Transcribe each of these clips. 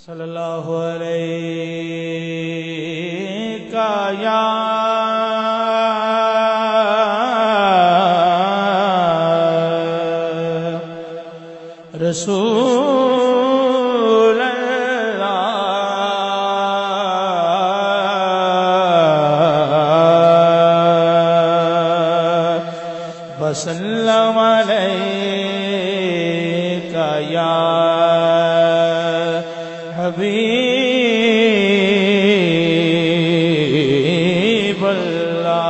صلی اللہ علیہ یا رسول اللہ وسلم علیک یا حبیب اللہ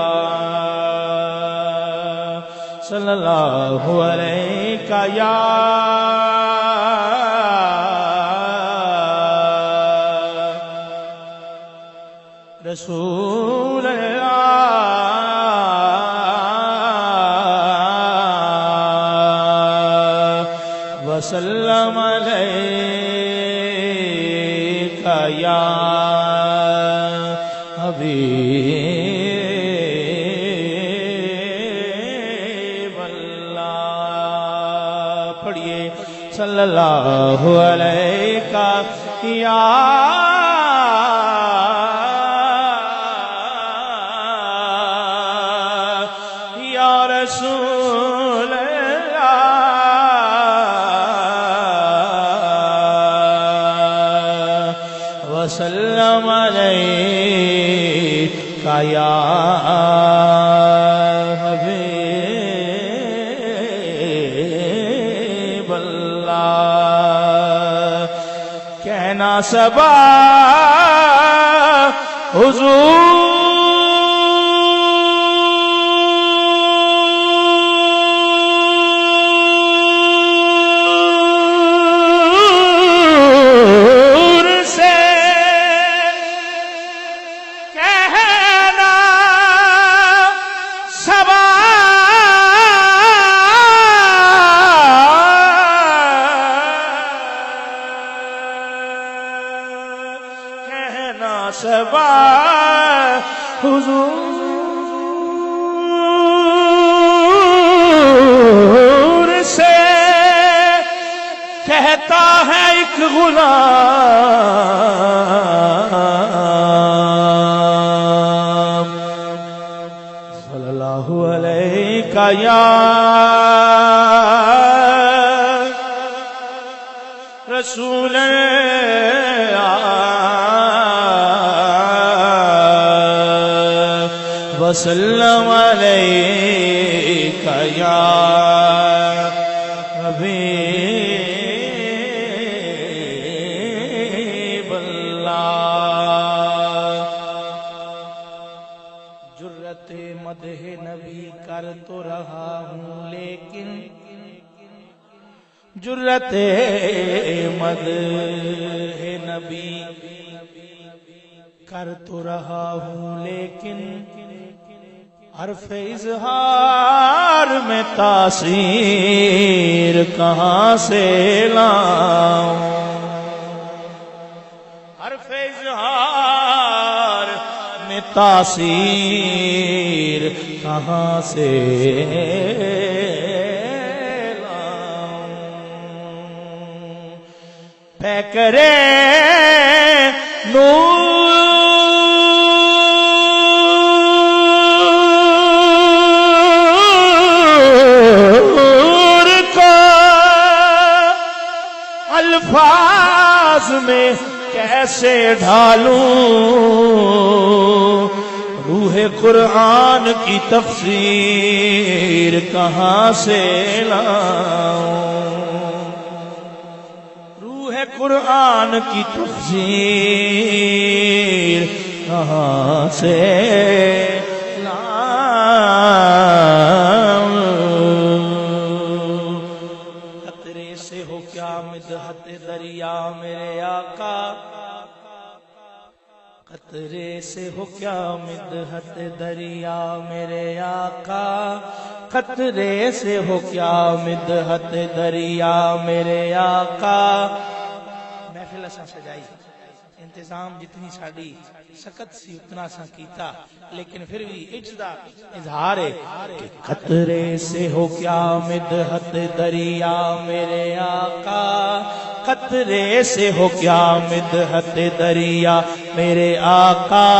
صلی اللہ علیہ یا رسول اللہ وسلم علیک یا حبیب اللہ پڑھیے صلی اللہ علیہ یا رسول اللہ وسلم علیک یا حبیب اللہ کہنا سبا حضور سبا حضور سے کہتا ہے ایک غلام صلی اللہ علیہ یا رسول وسلم علیک یا حبیب اللہ جرت مدح نبی کر تو رہا ہوں لیکن جرت مدح نبی کر تو رہا ہوں لیکن حرف اظہار میں تاثیر کہاں سے لاؤں حرف اظہار میں تاثیر کہاں سے لاؤں پیکرے نور الفاظ میں کیسے ڈھالوں روح قرآن کی تفسیر کہاں سے لاؤں روح قرآن کی تفسیر کہاں سے لاؤں خطرے سے ہو کیا مدحت دریا میرے آقا قطرے سے ہو کیا مدحت دریا میرے آقا قطرے سے ہو کیا مدحت دریا میرے آقا محفل اساں سجائی انتظام جتنی ساڑی سکت سی اتنا سا کیتا لیکن پھر بھی اجدا اظہار ہے کہ قطرے سے ہو کیا مدحت دریا میرے آقا قطرے سے ہو کیا مدحت دریا میرے آقا،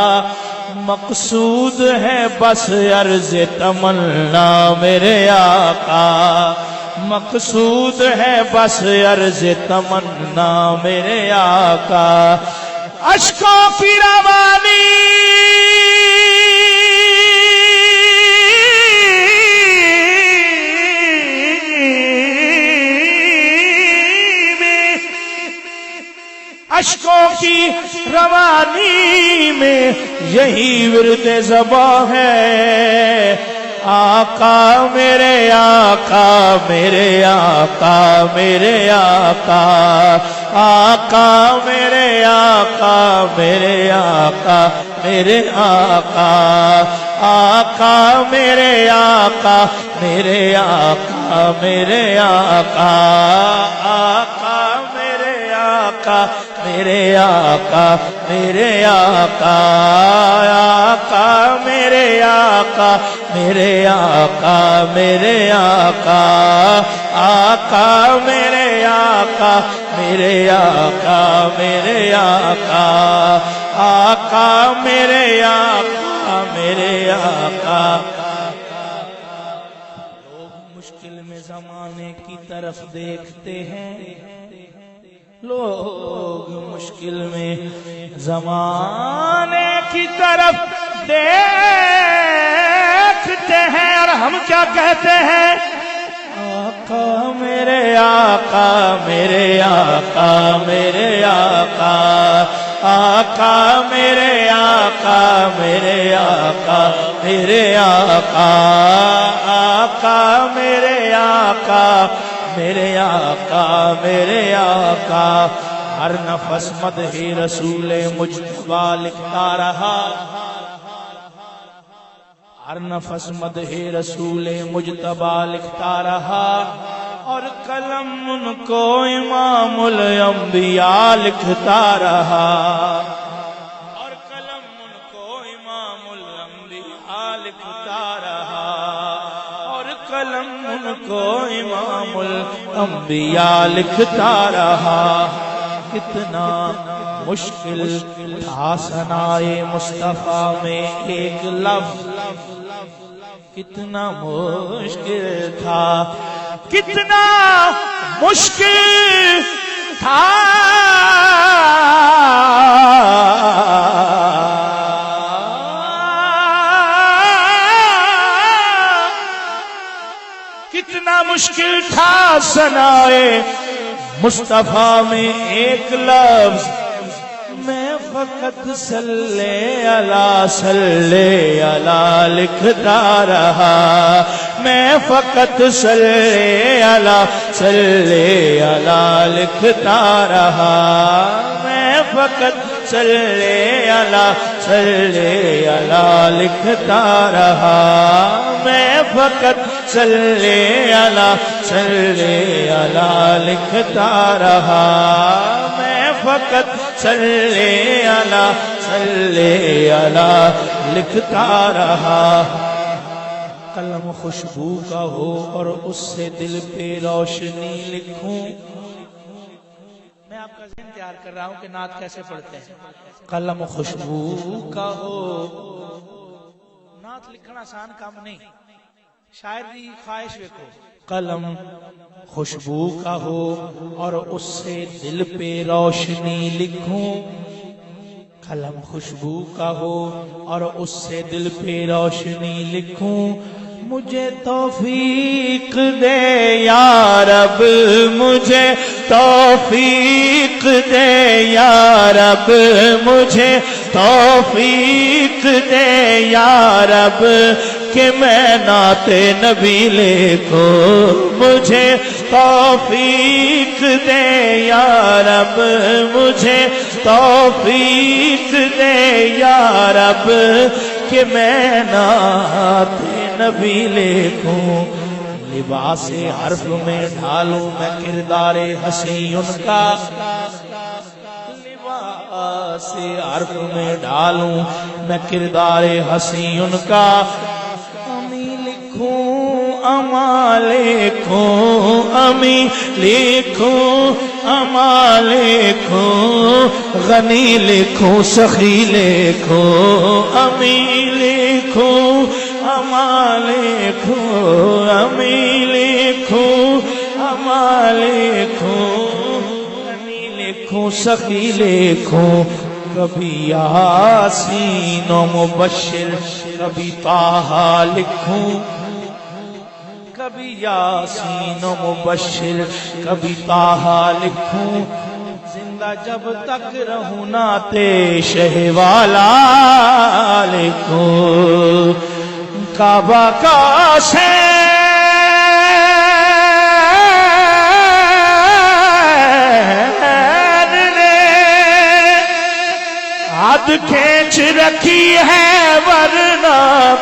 مقصود ہے بس عرض تمنا میرے آقا، مقصود ہے بس عرض تمنا میرے آقا، اشکوں کی روانی اشکوں کی روانی میں یہی ورد زباں ہے، آقا میرے آقا میرے آقا میرے آقا، آقا میرے آقا میرے آقا میرے آقا، آقا میرے آقا میرے آقا میرے آقا، آقا میرے آقا میرے آقا میرے آقا، آقا میرے آقا میرے آقا میرے آقا، آقا میرے آقا میرے آقا میرے آقا، آقا میرے آقا میرے آقا۔ لوگ مشکل میں زمانے کی طرف دیکھتے ہیں، لوگ مشکل میں زمانے کی طرف دیکھتے ہیں، اور ہم کیا کہتے ہیں؟ آقا میرے آقا میرے آقا میرے آقا، آقا میرے آقا میرے آقا میرے آقا، آقا میرے آقا میرے آقا میرے آقا، ہر نفس مدح رسول مجتبی لکھتا رہا، ہر نفس مدح رسول مجتبی لکھتا رہا، اور قلم ان کو امام الانبیاء لکھتا رہا، اور قلم ان کو امام الانبیاء لکھتا رہا، اور قلم ان کو امام الانبیاء لکھتا رہا۔ کتنا مشکل تھا ثنائے مصطفیٰ میں ایک لفظ، کتنا مشکل تھا، کتنا مشکل تھا، کتنا مشکل تھا ثنائے مصطفیٰ میں ایک لفظ، میں فقط صلی اللہ لکھتا رہا، میں فقط صلی اللہ لکھتا رہا، میں فقط صلی اللہ لکھتا رہا، میں فقط صلی اللہ لکھتا رہا، میں فقط صلی اللہ لکھتا رہا۔ قلم خوشبو کا ہو اور اس سے دل پہ روشنی لکھوں، میں آپ کا ذہن تیار کر رہا ہوں کہ نعت کیسے پڑھتے ہیں۔ قلم خوشبو کا ہو، نعت لکھنا آسان کام نہیں، شاعر کی خواہش دیکھو، قلم خوشبو کا ہو اور اس سے دل پہ روشنی لکھوں، قلم خوشبو کا ہو اور اس سے دل پہ روشنی لکھوں، مجھے توفیق دے یا رب، مجھے توفیق دے یا رب، مجھے توفیق دے یا رب، کہ میں نعت نبی لکھوں، مجھے توفیق دے یا رب، مجھے توفیق دے یا رب، کہ میں نعت نبی لکھوں، لباس حرف میں ڈھالوں میں کردار حسین ان کا، لباس حرف میں ڈھالوں میں کردار حسین ان کا، امی لکھوں اما لکھوں، امی لکھوں اما لکھوں غنی لکھوں سخی لکھوں امی لکھوں اما لکھوں امی لکھوں اما لکھوں غنی لکھوں سخی لکھوں کبھی یاسین و مبشر کبھی طٰہٰ لکھوں کبھی یاسین و مبشر کبھی طٰہٰ لکھوں زندہ جب تک رہوں نعت شہ والا لکھوں کعبہ کا سین نے حد کھینچ رکھی ہے ورنہ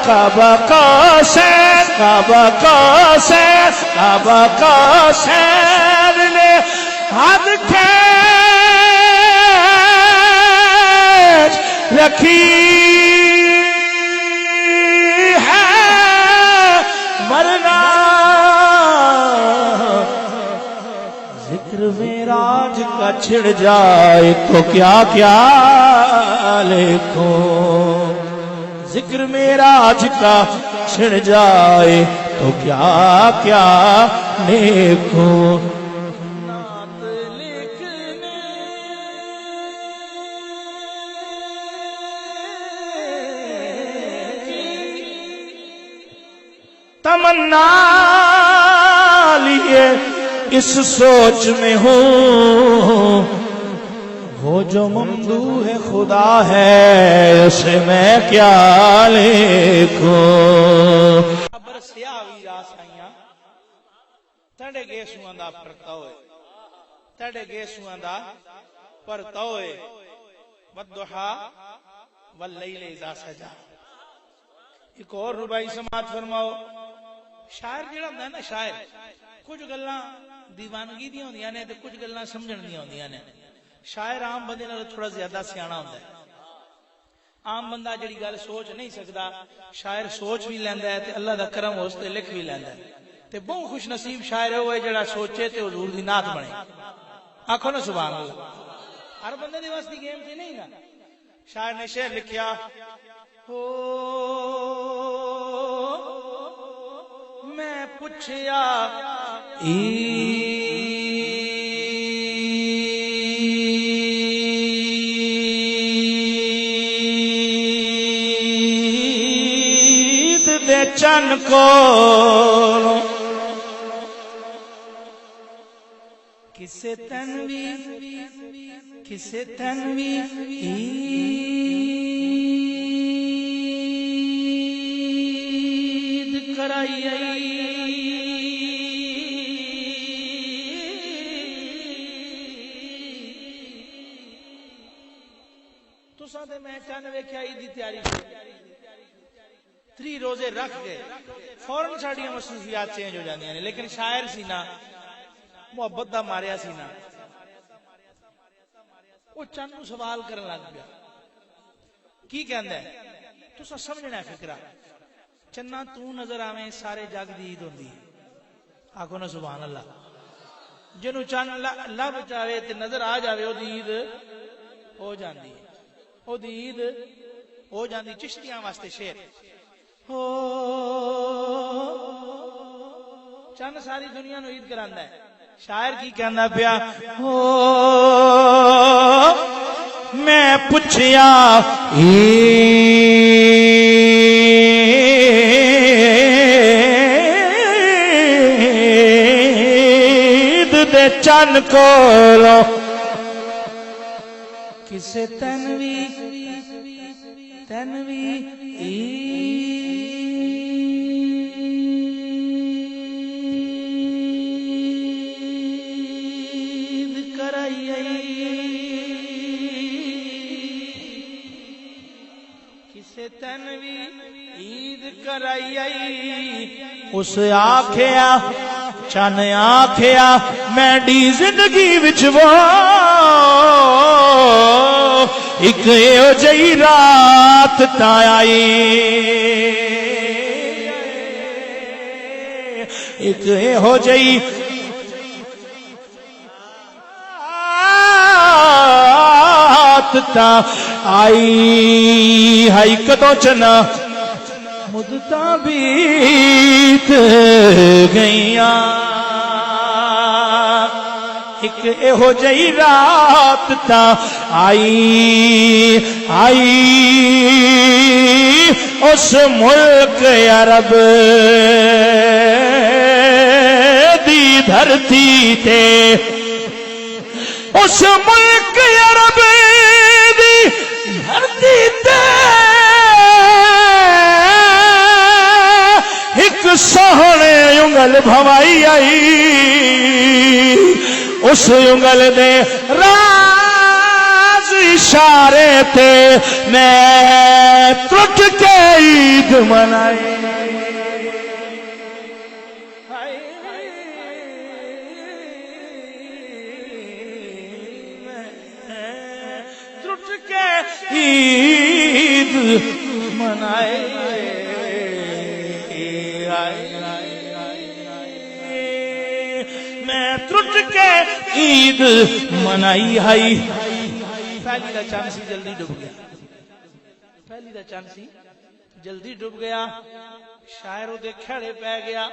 کعبہ کا سین کعبہ کا سین کعبہ کا سین نے حد کھینچ رکھی ہے ورنہ ذکر معراج کا چھڑ جائے تو کیا کیا لکھوں ذکر معراج کا چھڑ جائے تو کیا کیا لکھوں نعت لکھنے تمنا لیے اس سوچ میں ہوں وہ جو ممدوح خدا ہے اسے میں کیا لکھوں ابر سیاہ ویرا سائیاں تڑے گے سواندا پرتا ہوئے تڑے گے سواندا پرتا ہوئے والضحا واللیل اذا سجا ایک اور ربائی سماعت فرماؤ شاعر جڑا ہوندا ہے نا شاعر کچھ گلاں دیوانگی دی ہوندیاں نے تے کچھ گلاں سمجھن دی ہوندیاں نے شاعر عام بندے نال تھوڑا زیادہ سیاںا ہوندا ہے عام بندہ جڑی گل سوچ نہیں سکدا شاعر سوچ بھی لیندا ہے تے اللہ دا کرم اس تے لکھ بھی لیندا ہے تے بہت خوش نصیب شاعر ہوئے جڑا سوچے تے حضور دی نعت بنے آکھو نا سبحان اللہ ہر بندے دی واسطے گیم تے نہیں نا شاعر نے شعر لکھیا ہو میں پوچھیا دے چن کو کسے تنوی عید کرائی تو ساتھ میں چند ویکھیا عید دی تیاری 3 روزے رکھ گئے فوراً ساڑیاں مصروفیات چینج ہو جاندیاں نے لیکن شاعر سی نا محبت دا ماریا سی نا وہ چند نو سوال کرن لگ گیا کی کہندا ہے تساں سمجھنا ہے فکرہ چنا تو نظر آویں سارے جگ دی عید ہوندی ہے آکھو نا سبحان اللہ جنوں چن لب جاوے تے نظر آ جاوے او دی عید ہو جاندی ہے او دی عید ہو جاندی چشتیاں واسطے شعر چند ساری دنیا نو عید کراندا ہے شاعر کی کہنا پیا میں پوچھیا عید دے چن کولو کسے تنوی عید کرائی اس آکھیا چن آکھیا میں ڈی زندگی وچ وہ ایک ایو جئی رات تا آئی ایک ایو جئی رات تا آئی ہائی کدوں چنا مدتاں بیت گئیاں ایک ایہو جئی رات تا آئی اس ملک عرب دی دھرتی تے اس ملک عرب دی دھرتی تے ایک سوہنے انگل بھوائی آئی اس انگل دے راز اشارے تے میں ٹوٹ کے عید منائی ٹوٹ کے عید منائی میں ٹوٹ کے عید منائی ہائی پہلی دا چاند سی جلدی ڈوب گیا پہلی دا چاند سی جلدی ڈوب گیا شاعر دے کھڑے پہ گیا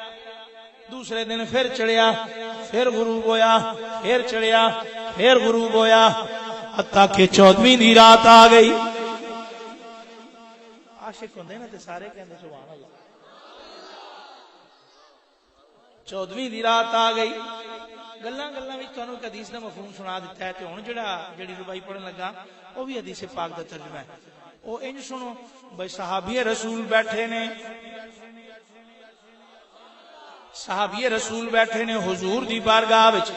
دوسرے دن پھر چڑھیا پھر غروب ہویا پھر چڑھیا پھر غروب ہویا حتیٰ کہ 14ویں دی رات آ گئی عاشق ہوندے نا تے سارے کہندے سبحان اللہ 14ویں دی رات آ گئی گلاں وچ تانوں ایک حدیث دا مفہوم سنا دیتا ہے تے ہن جڑی ربائی پڑھن لگا او بھی حدیث پاک دا ترجمہ ہے او انج سنو بھائی صحابی رسول بیٹھے نے صحابی رسول بیٹھے نے حضور دی بارگاہ وچ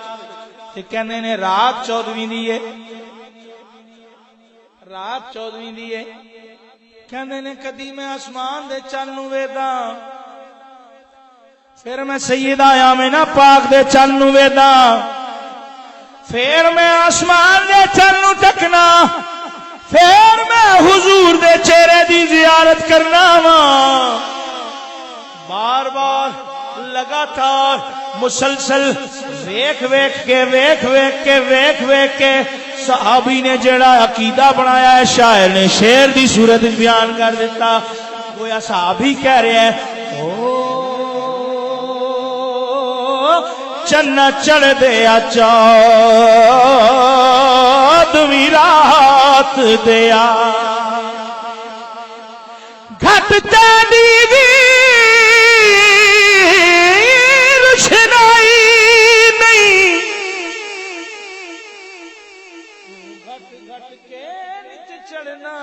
تے کہندے نے رات 14ویں دی ہے رات 14ویں دی ہے کہندے نے کدی میں آسمان دے چن نوں ویکھدا پھر میں سیدہ آمنہ پاک دے چن نوں ویکھدا پھر میں آسمان دے چن نوں تکنا پھر میں حضور دے چہرے دی زیارت کرنا وا بار بار لگاتار مسلسل ویکھ کے صحابی نے جڑا عقیدہ بنایا ہے شاعر نے شعر دی صورت بیان کر دیتا گویا صحابی کہہ رہے ہیں او چنا چڑھ دیا 14ویں رات دیا گھٹ چاندی دی روشنائی نہیں گھٹ کے نیچے چڑھنا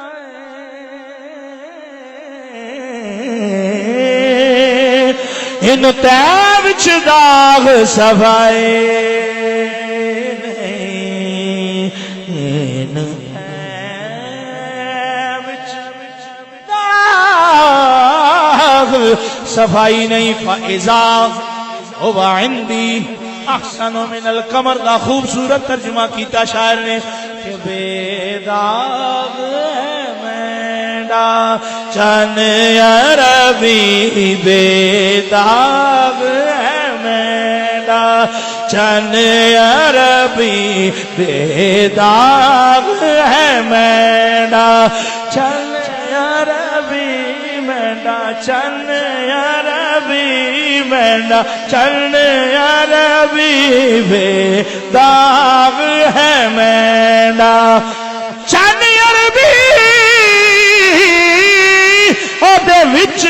ان تیب وچ داغ صفائے نہیں ان تیب وچ داغ صفائی نہیں فَإِذَا هُوَ عِنْدِي احسن من القمر دا خوبصورت ترجمہ کیتا شاعر نے کہ بے داغ ہے مینڈا چن عربی بے داغ ہے مینڈا چن عربی بے داغ ہے مینڈا چن عربی مینڈا چن عربی مینڈا چن عربی بے داغ ہے مینڈا چن عربی دے وچ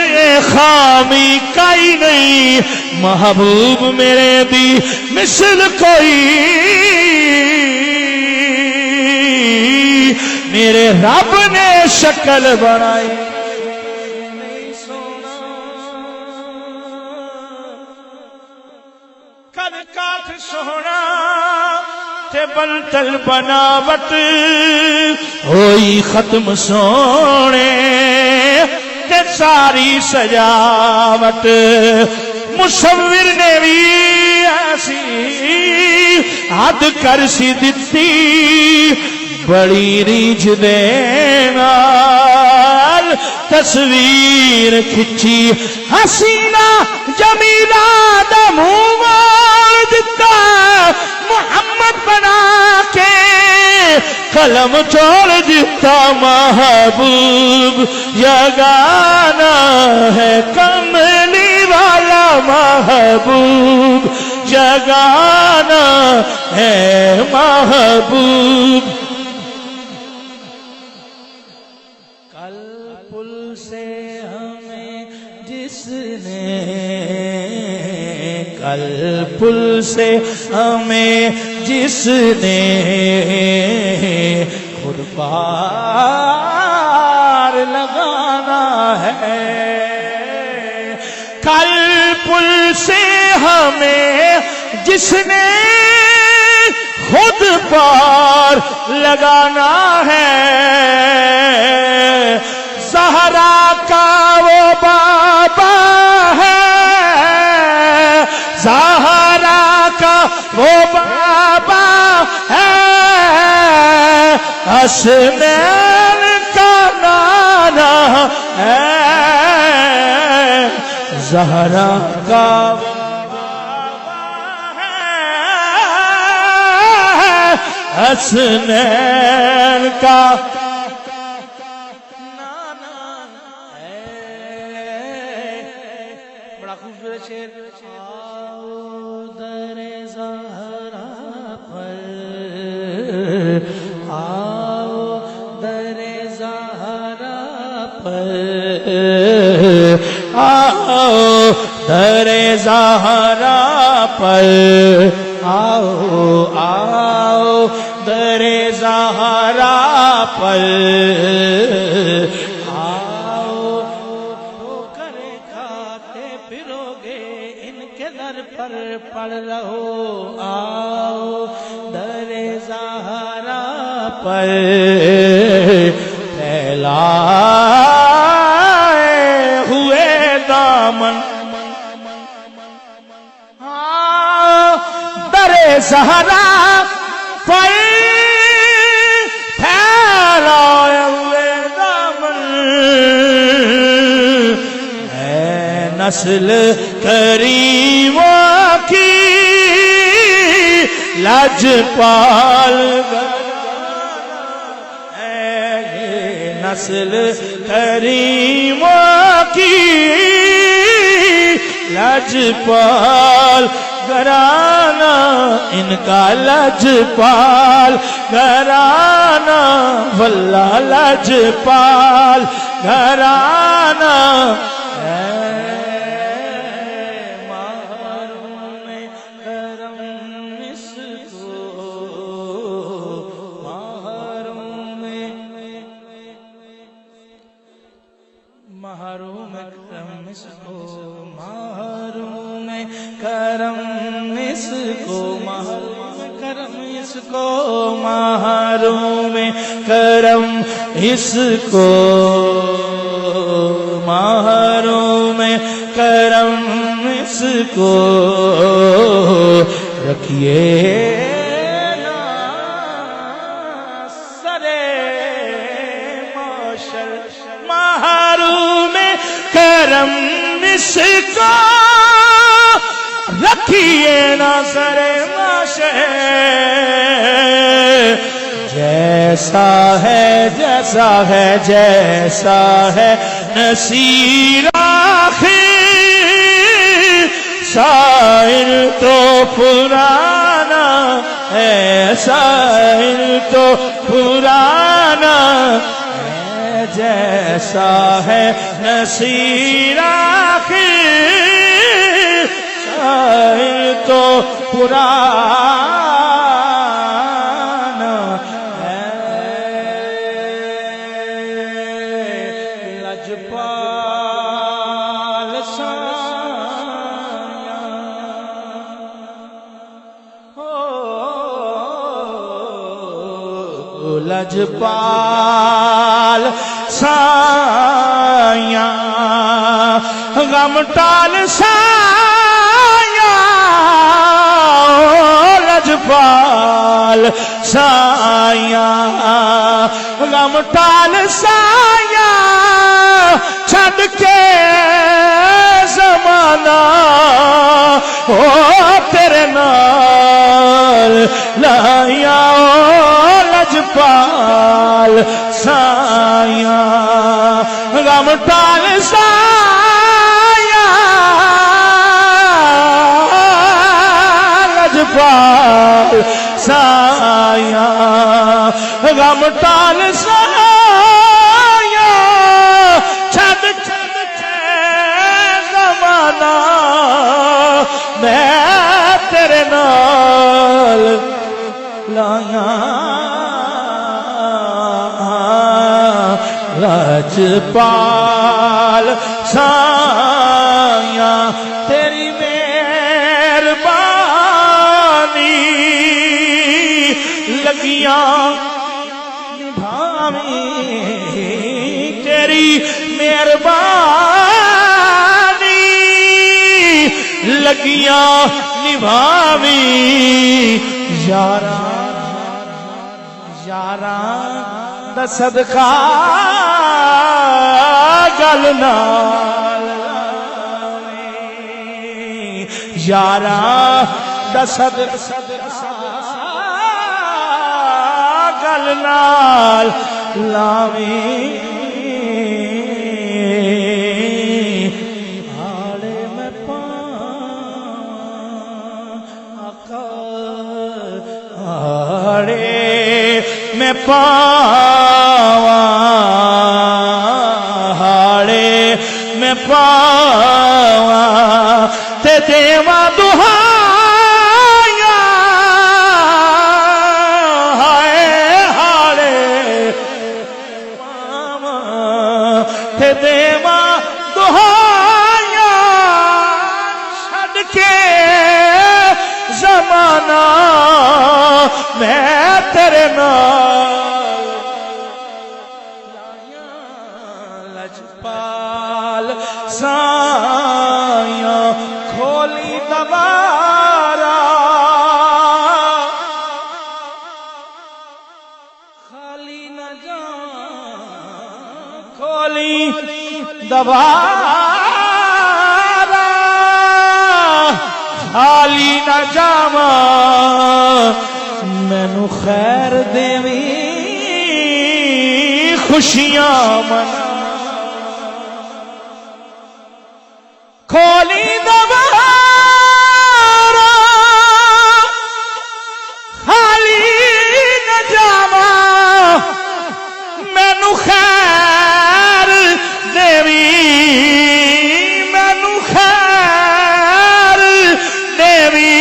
خامی کائی نہیں محبوب میرے دی مثل کوئی میرے رب نے شکل بنائی نہیں سونا کد کاٹ سونا تے بنتل بناوٹ ہوئی ختم سونے تے ساری سجاوٹ مصور نے بھی ایسی حد کر سی دتی بڑی ریجھ دے نال تصویر کھچی حسینہ جمیلہ دا منہ موڑ دتا محمد بنا کے قلم چھوڑ دیتا محبوب یگانا ہے کملی والا محبوب یگانا ہے محبوب کل پل سے ہمیں جس نے کل پل سے ہمیں جس نے خود پار لگانا ہے کل پل سے ہمیں جس نے خود پار لگانا ہے زہرا کا وہ بابا ہے زہرا کا وہ بابا ہے حسنین کا نانا ہے زہرا کا حسنین کا نانا ہے بڑا خوبصورت شعر آؤ در زہرا پر آؤ در زہرا پر آؤ در زہرا پر آؤ آؤ در زہرا پر آؤ تو کرے کھاتے پھرو گے ان کے در پر پڑ رہو آؤ در زہرا پر پھیلائے ہوئے دامن زہرا پر پھیلائے ہوئے دامن اے نسل کریموں کی لاجپال اے نسل کریموں کی لاجپال گھرانہ ان کا لاجپال گھرانہ واللہ لاجپال گھرانہ محروم کرم اس کو محروم کرم اس کو محروم کرم اس کو محروم کرم اس کو محروم کرم اس کو محروم کرم اس کو رکھیے نا سرے معاشر محروم کرم اس کو رکھیے نا سرے معاشر جیسا ہے جیسا ہے جیسا ہے نصیر آخر شاعر تو پرانا ہے شاعر تو پرانا ہے جیسا ہے نصیر آخر شاعر تو پرانا ہے لجپال لجپال سایاں غم ٹال سایاں لجپال سایاں غم ٹال سایاں چھڈ کے زمانہ او تیرے نال لایا لجپال سایاں غم ٹال سایاں لجپال سایاں غم ٹال سایاں چھد زمانہ میں تیرے نال لایا لجپال سایاں تیری مہربانی لگیاں نبھاویں تیری مہربانی لگیاں نبھاویں یاراں یاراں دا صدقہ گل نال یاراں دا صدقہ گل نال لاویں آڑے میں آڑے میں پاواں ہاڑے میں پاواں تے دیواں دہائیاں ہائے ہاڑے پاواں تے دیواں دہائیاں چھڈ کے زمانہ میں تیرے نال لجپال سایاں کھولی دوبارہ خالی نہ جاواں کھولی دوبارہ خالی نہ جاواں مینوں خیر دیویں خوشیاں منا کھولی دوبارہ خالی نہ جاواں مینوں خیر دیویں مینوں خیر دیویں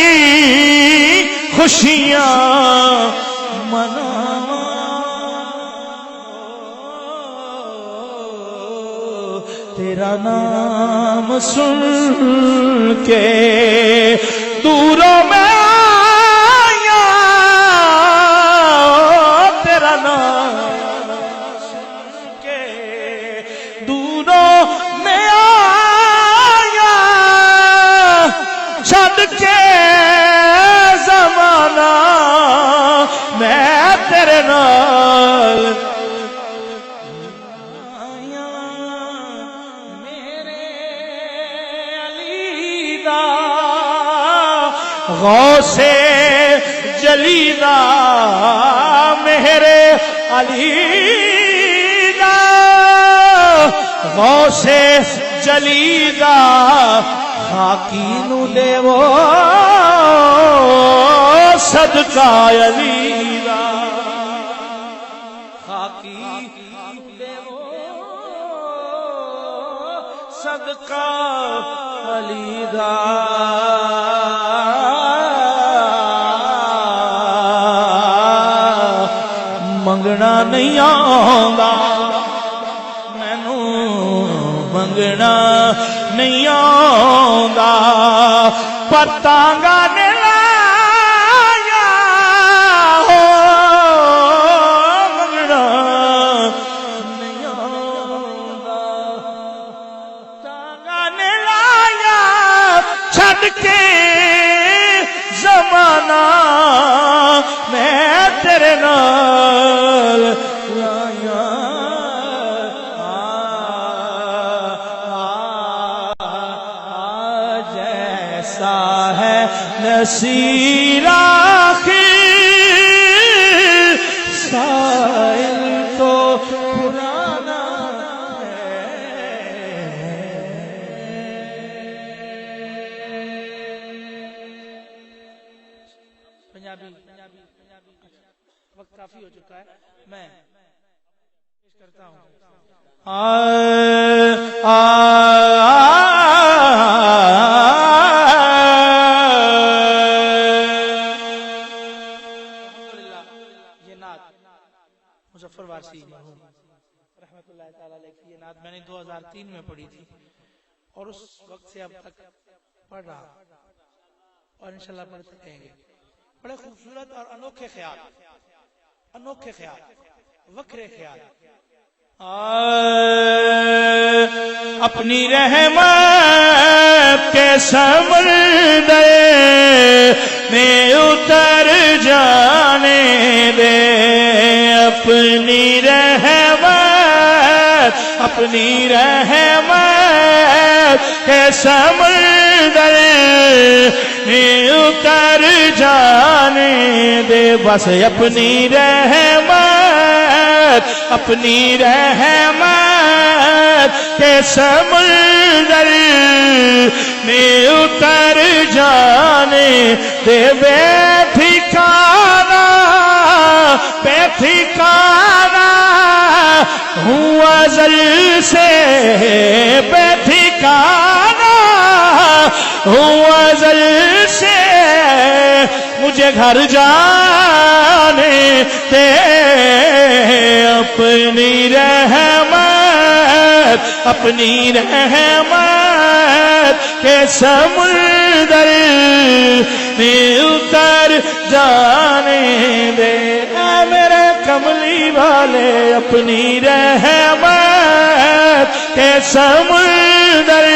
خوشیاں مناواں تیرا نام سن کے دوروں میں آیا تیرا نام سن کے دوروں میں آیا چھڈ کے زمانہ میں تیرے نال غوث جلی دا میرے علی دا غوث جلی دا خاکی نو دیو صدقہ علی دا خاکی دیو صدقہ علی دا منگنا نہیں آندا مینوں منگنا نہیں آندا پتانگا نے لایا ہو منگنا نہیں آندا پتانگا نے لایا چھڈ کے زمانہ میں تیرے نال لایا جیسا ہے نصیر آخر ہو چکا ہے، میں پیش کرتا ہوں الحمدللہ یہ نعت مظفر وارسی مرحوم رحمت اللہ تعالی علیہ کی یہ نعت میں نے 2003 میں پڑھی تھی اور اس وقت سے اب تک پڑھ رہا اور انشاءاللہ پڑھتے رہیں گے. بڑے خوبصورت اور انوکھے خیال وکھرے خیال. اپنی رحمت کے سمندر میں اتر جانے دے، اپنی رحمت کے سمندر میں اتر جانے دے، بس اپنی رحمت کے سمندر میں اتر جانے دے. بے ٹھکانہ ہوں ازل سے، بے ٹھکانہ ہوں ازل سے، مجھے گھر جانے دے. اپنی رحمت کے سمندر میں اتر جانے دے. اے میرے کملی والے اپنی رحمت کے سمندر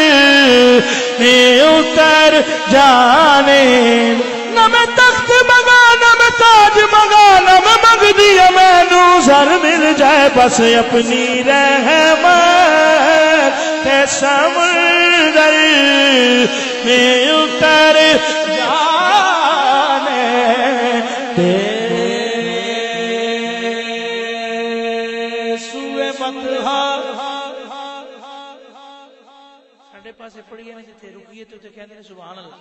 میں اتر جانے دے. نہ میں تخت مگا نہ میں تاج مگا نہ میں مگ دیا میں نو سر مل جائے، بس اپنی رحمت کے سمندر میں اتر جانے دے. سوئے بطحا ساڑھے پاسے پڑھئے نا جتے رکیے تو کہنے ہیں سبحان اللہ.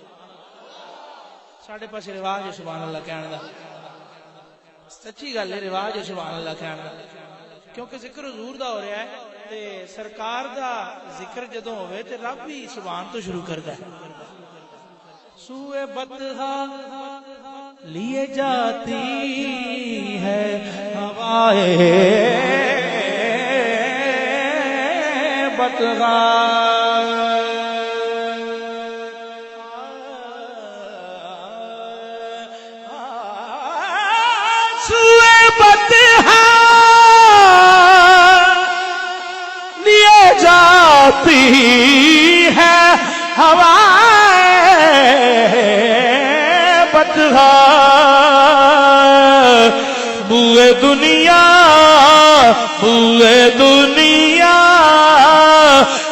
ساڑھے پاس رواج ہے سبحان اللہ کہنے دا، سچی گل ہے، رواج ہے سبحان اللہ کہنے دا، کیونکہ ذکر حضور دا ہو رہا ہے تے سرکار دا ذکر جدوں ہوئے تے رب بھی سبحان تو شروع کردا ہے. سوئے بطحا لیے جاتی ہے ہوائے بطحا، جاتی ہے ہوائے بطحا، بوئے دنیا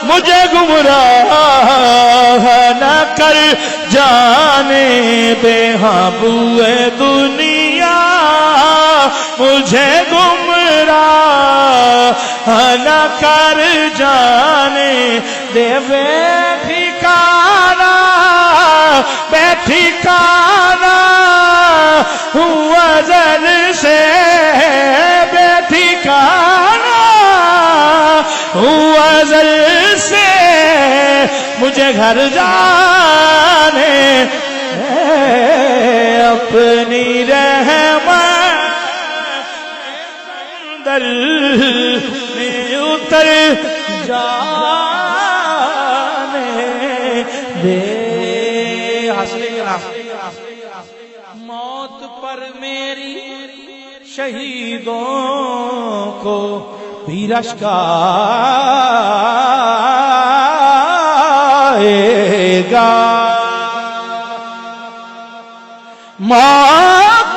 مجھے گمراہ نہ کر جانے دے. ہاں بوئے دنیا مجھے گمراہ نہ کر جانے دے. بے ٹھکانہ ہوں ازل سے، بے ٹھکانہ ہوں ازل سے، مجھے گھر جانے اپنی رحمت اندر میں اتر جانے دے. موت پر میری شہیدوں کو بھی رشک آئے گا. موت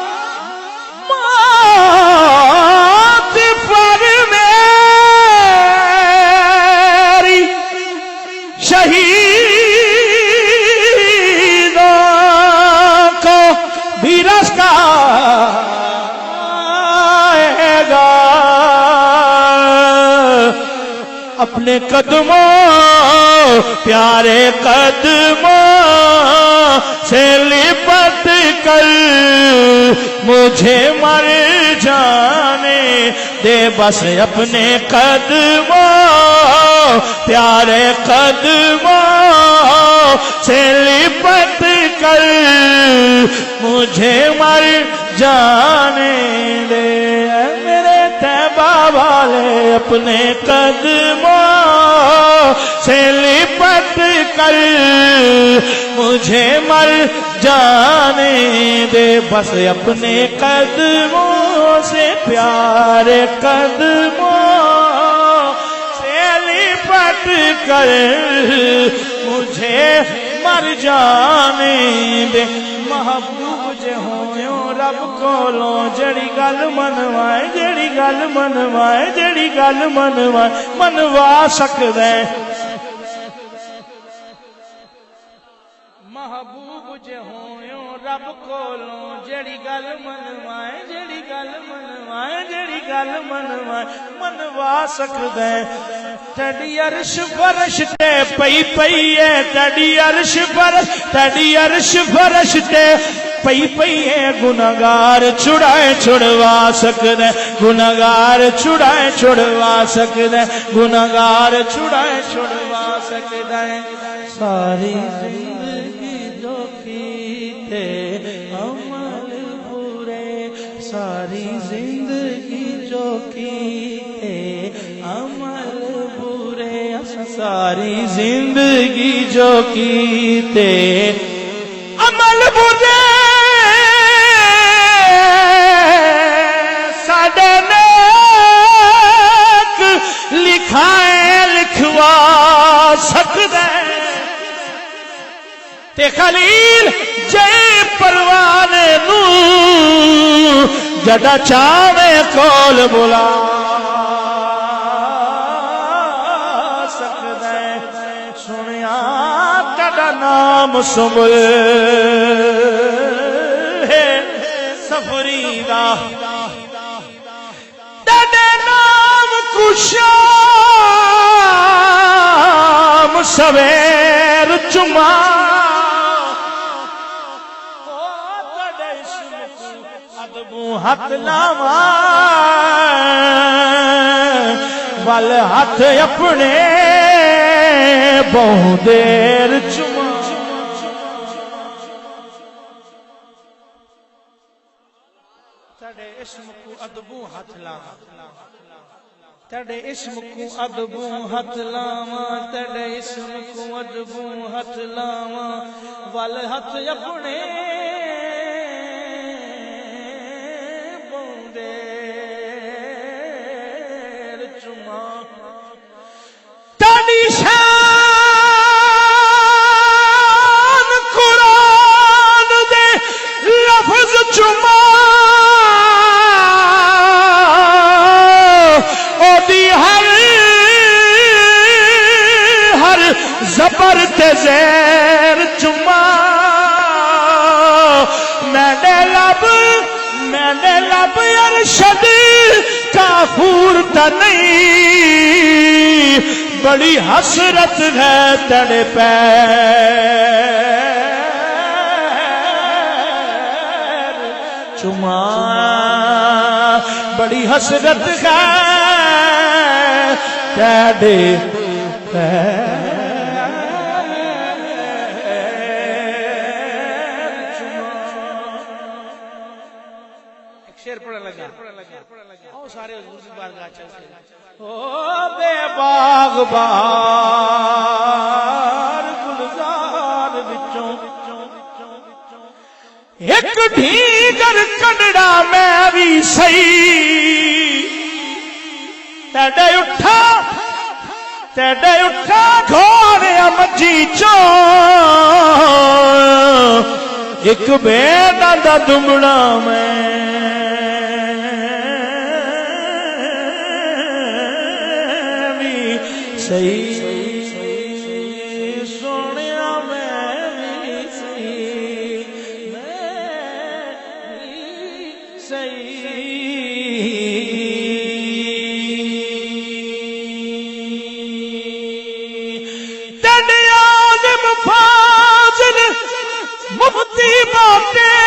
پر میری شہیدوں کو بھی رشک آئے گا. اپنے قدموں پیارے قدموں سے لپٹ کر مجھے مر جانے دے بس اپنے قدموں پیارے قدموں سے لپٹ کر مجھے مر جانے دے میرے طیبہ والے اپنے قدموں سے لپٹ کر مجھے مر جانے دے بس اپنے قدموں سے پیارے قدموں سے لپٹ کر مجھے مر جانے دے محبوب جے ہویوں رب کولوں جڑی گل منوائے جڑی گل منوائے جڑی گل منوائے منوا سکدا ہے محبوب جے ہویوں رب کولوں جڑی گل منوائے جڑی گل منوائے جڑی گل منوائے منوا سکدا ہے تیری عرش فرش تے پئی پئی ہے تیری عرش فرش تے پئی پئی ہے گناہگار چھڑائے چھڑوا سکدا ہے گناہگار چھڑائے چھڑوا سکدا ہے گناہگار چھڑائے چھڑوا سکدا ہے ساری زندگی جو کیتے عمل برے ساری زندگی جو کیتے عمل برے ساری زندگی جو کیتے عمل برے ساڈے نیک لکھائے لکھوا سکدا ہے تے خلیل جے پروانے نو جڑا چاہے کول بلا سکدا ہے سنیا تیرا نام سنبل ہے سفری دا تیرے نام کو شام سویر چما ہاتھ لاواں ول ہاتھ اپنے بہت دیر چما تیرے اسم کو ادبوں ہاتھ لاواں تیرے اسم کو ادبوں ہاتھ لاواں تیرے اسم کو ادبوں ہاتھ لاواں ول ہاتھ اپنے شان قرآن دے لفظ چما او دی ہر زبر تے زیر چما میں نے لب ارشد کافور تا نہیں بڑی حسرت ہے تیرے پیر چما بڑی حسرت ہے تیرے پیر شیر پڑھنے لگا او سارے حضور کی بارگاہ چلتے او بے باغ بار گلزار وچوں ایک ڈھیگر کنڈا میں بھی سہی تیڈے اٹھا گھوڑیا مجھی چوں ایک بیٹا دا دمڑا میں صحیح سونیا میں صحیح تیرے عالم فاضل مفتی باتیں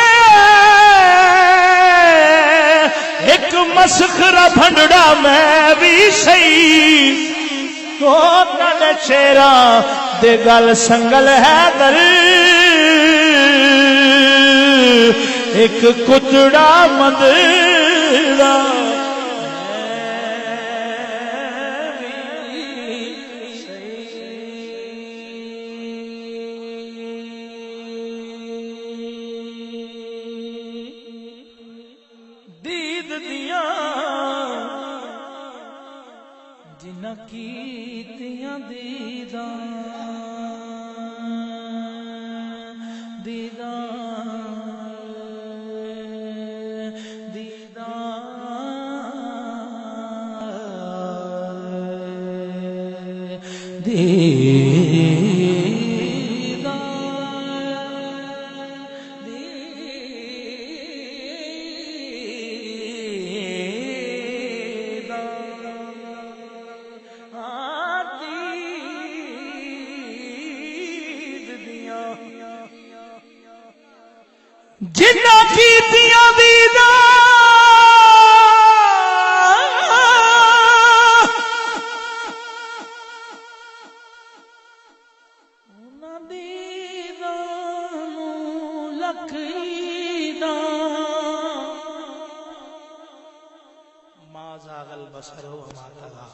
ایک مسخرہ بھنڈڑا میں بھی سہی تو گل شیراں دے گل سنگل ہے در ایک کتڑا مدرا دید دیاں جنہ کیتیاں دیداں جنہ کیتیاں دیداں انہاں دیداں نوں لکھیداں ما زاغ البصر وما طغى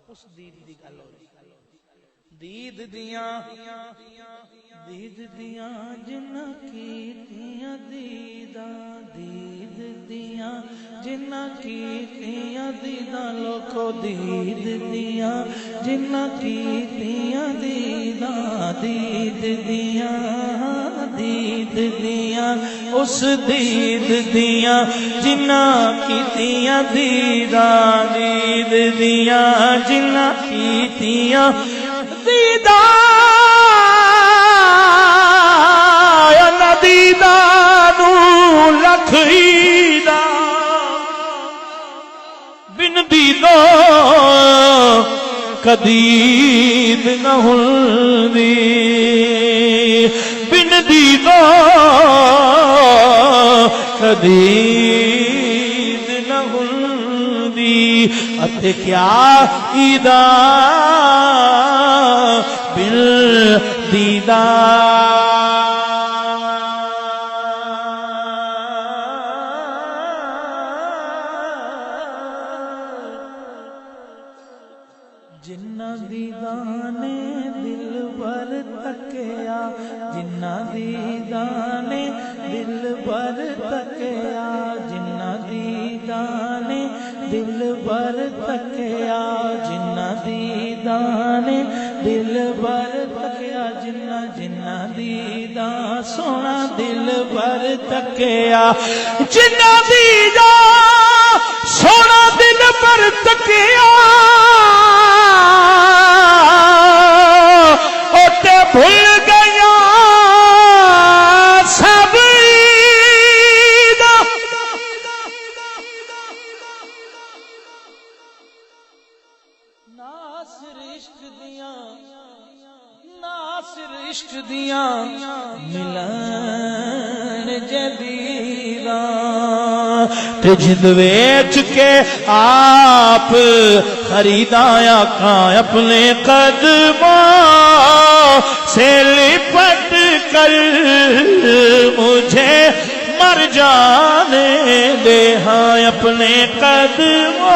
اس دید دی گل ہو دید دیاں جنہ کیتیاں دیداں دید دیاں جنہ کیتیاں دیداں لوکو دید دیاں جنہ کیتیاں دیداں دید دیاں اس دید دیاں جنہ کیتیاں دیداں دید دیاں جنہ کیتیاں دیداں دیدانو لکھیداں بن دیدو کدید نہ ہوندی بن دیدو کدید نہ ہوندی اتے کیا ایدا بن دیدہ جنہ دیدانے دل بر تکیا جنہ دیدانے دل بر تکیا جنہ دیدانے دل بر تکیا جنہ دیدانے دل بر تکیا جنہ دیداں سونا دل بر تکیا جنہ دیداں سونا دل بر تکیا بھول گیا سب ناصر عشق دیاں ملن جدیداں تے جد ویچ کے آپ خریدایا کھاں اپنے قدموں سے لپٹ کر مجھے مر جانے دے ہاں اپنے قدموں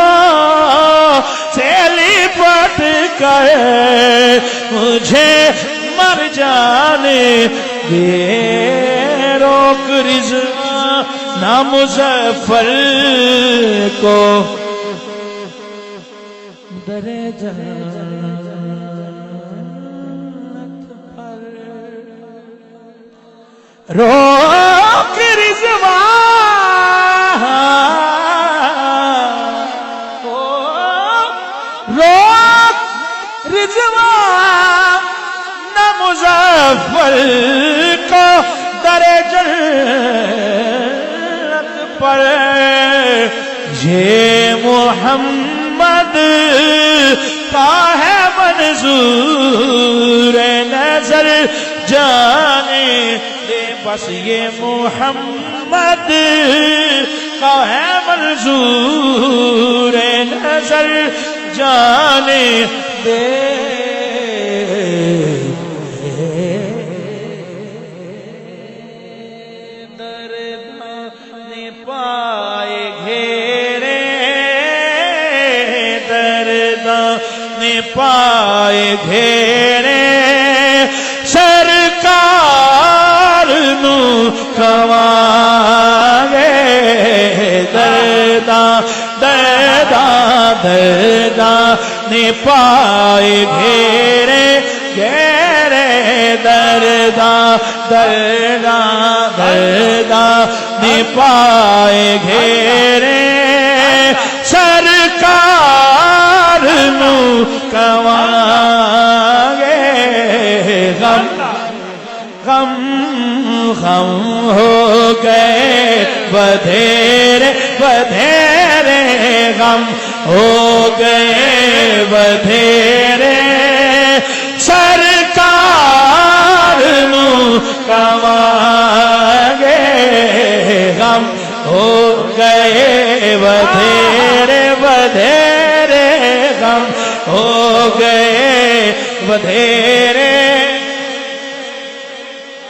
سے لپٹ کر مجھے مر جانے دے روک رضوان نہ مظفر کو در جنت پر روک رضوان روک رضوان نہ مظفر کو در جنت پر یہ محمد کا ہے منظور نظر جانے دے بس یہ محمد کا ہے منظور نظر جانے دے پائے گھیرے سرکار نو کھوانگے درداں درداں درداں نے پائے گھیرے گھیرے درداں درداں درداں نے پائے گھیرے سرکار نو کھوانگے غم غم غم ہو گئے بدھیرے بدھیرے غم ہو گئے بدھیرے سرکار نو کھوانگے غم ہو گئے بدھیرے بدھیرے غم ہو گئے بدھیرے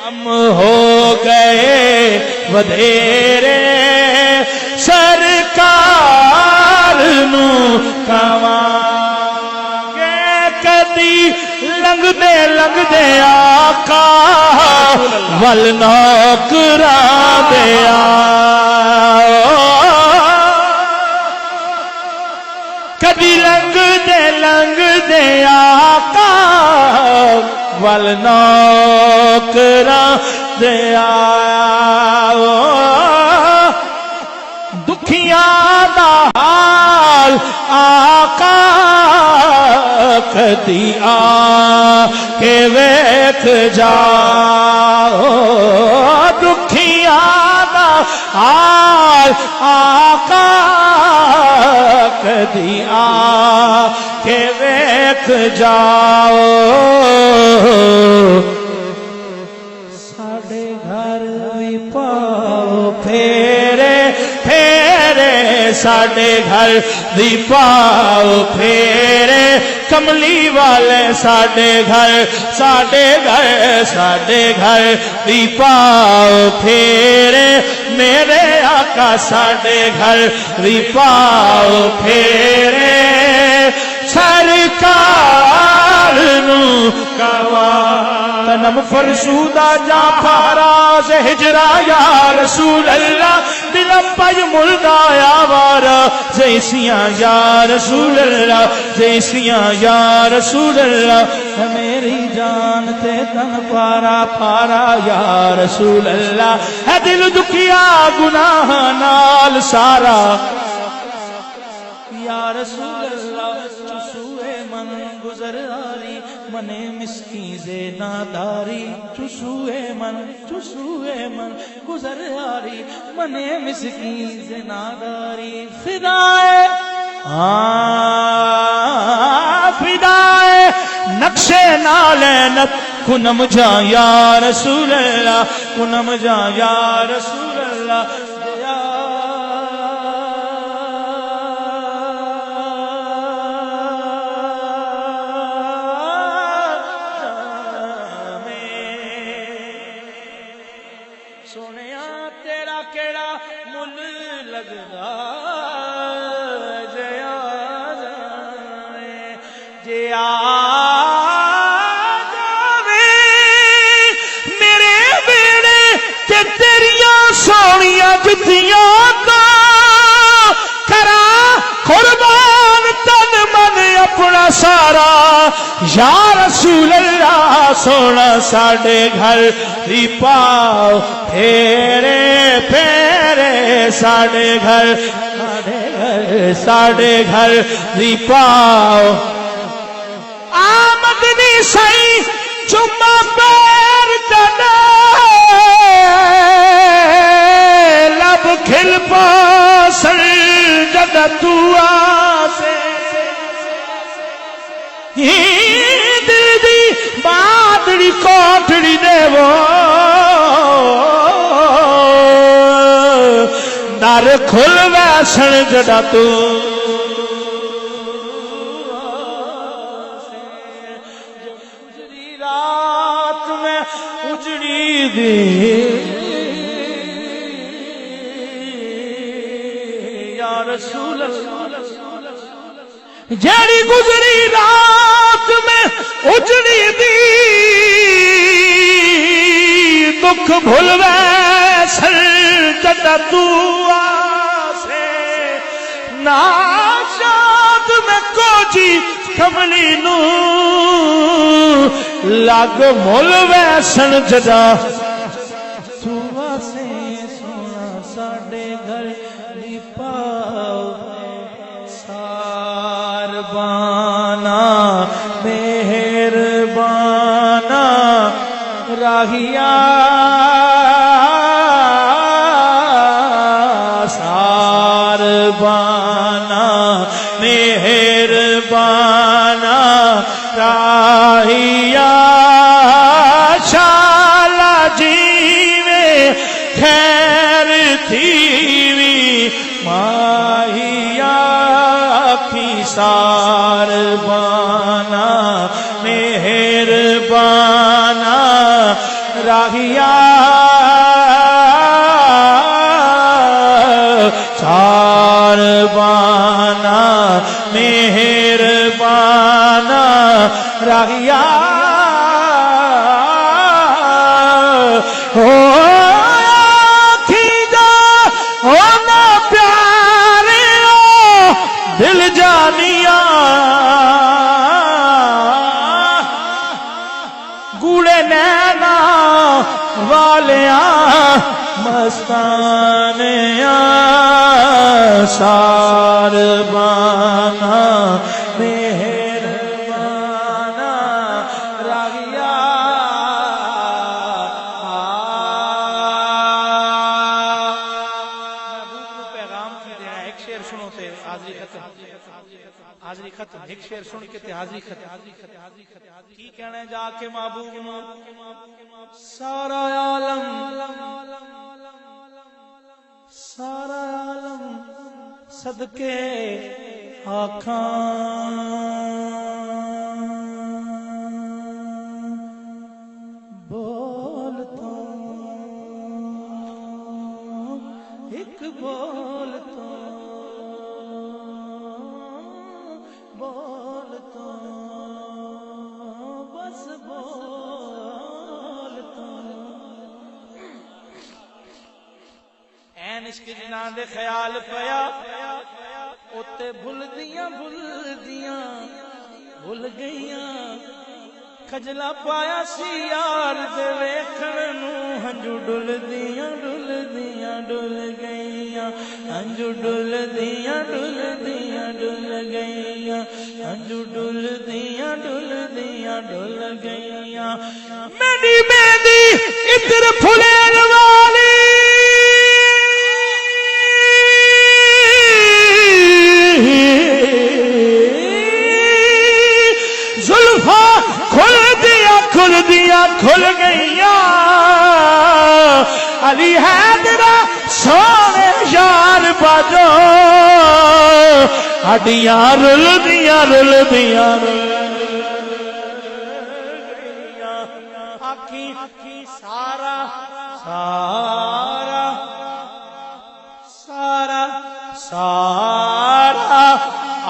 غم ہو گئے بدھیرے سرکار نو کھوانگے کدی لنگ دے آقا ول نوکراں دے کدی لنگ دے آقا ول نوکراں دے دکھیاں دا حال آقا کدی آ کے ویکھ جاؤ دکھیاں دا حال آقا کدی آ کے ویکھ جاؤ ساڈے گھر وی پاؤ پھیرے پھیرے ساڈے گھر وی پاؤ پھیرے کملی والے ساڈے گھر بھی پاؤ پھیرے میرے آقا ساڈے گھر بھی پاؤ پھیرے سرکار نو تنم فرسودہ جا پاراز ہجرا یا رسول اللہ دلم پج ملدہ یا وارا جیسیاں یا رسول اللہ جیسیاں یا رسول اللہ میری جان تے تن پارا پارا یا رسول اللہ ہے دل دکھیا گناہ نال سارا یا رسول اللہ چسوے من گزر آری منے مسکین زے ناداری چسوے من گزر آری منے مسکین زے ناداری فدائے نقشے نالینت کنم جا یا رسول اللہ کنم جا یا رسول اللہ سارا یا رسول اللہ سونا ساڈے گھر دی پاؤ پھیرے پھیرے ساڈے گھر دی پاؤ آمد نی سائی چما پیر کڈے لب کھل پاسل جد تو آسے دی بادڑی کوٹڑی دے وہ در کھل ویسن جڑا تو گزری رات میں اجڑی دی یا رسول اللہ جیڑی گزری رات میں اجڑی دی دکھ بھول ویسن جڑا تو آسے ناشاد میں کوجی کملی نو لگ مول ویسن جڑا تو آسے سونا ساڑے گھر دی پاؤ سار بانا مہربانا راہیا سار بانا مہربانا راہیا شالا جیوے خیر تھیوی ماہیا کی سار بانا مہربانا راہیا سار بانا مہربانا راہیا ہو ہونا پیارے دل جانیا گوڑے نینا والیاں مستانیاں سار بانا مہربانا راہیا پیغام کی دینا ایک شعر سنو تے حاضری ختم ایک شعر سن کے تے حاضری ختم کی کہنا ہے جا کے محبوب سارا عالم صدقے آکھاں بول تو ایک بول تو بول تو بس بول تو این عشق جناں دے خیال پیا اوتے بھول گئیاں کھجلا پایا سی یار دے ویکھن نو ہنجو ڈل گئیاں ہنجو ڈل گئیاں ہنجو ڈل گئیاں میری مہندی ادھر پھلین والی کھل گئیاں علی حیدر سونے یار باجو ہڈیاں رل دیاں آکھی سارا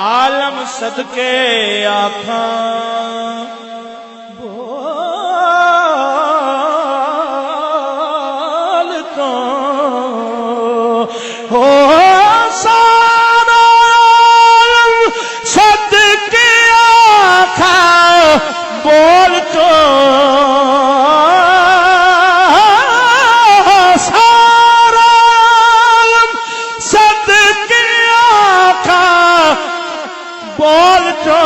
عالم صدقے آکھاں بول تو سارا صدقے آقا بول تو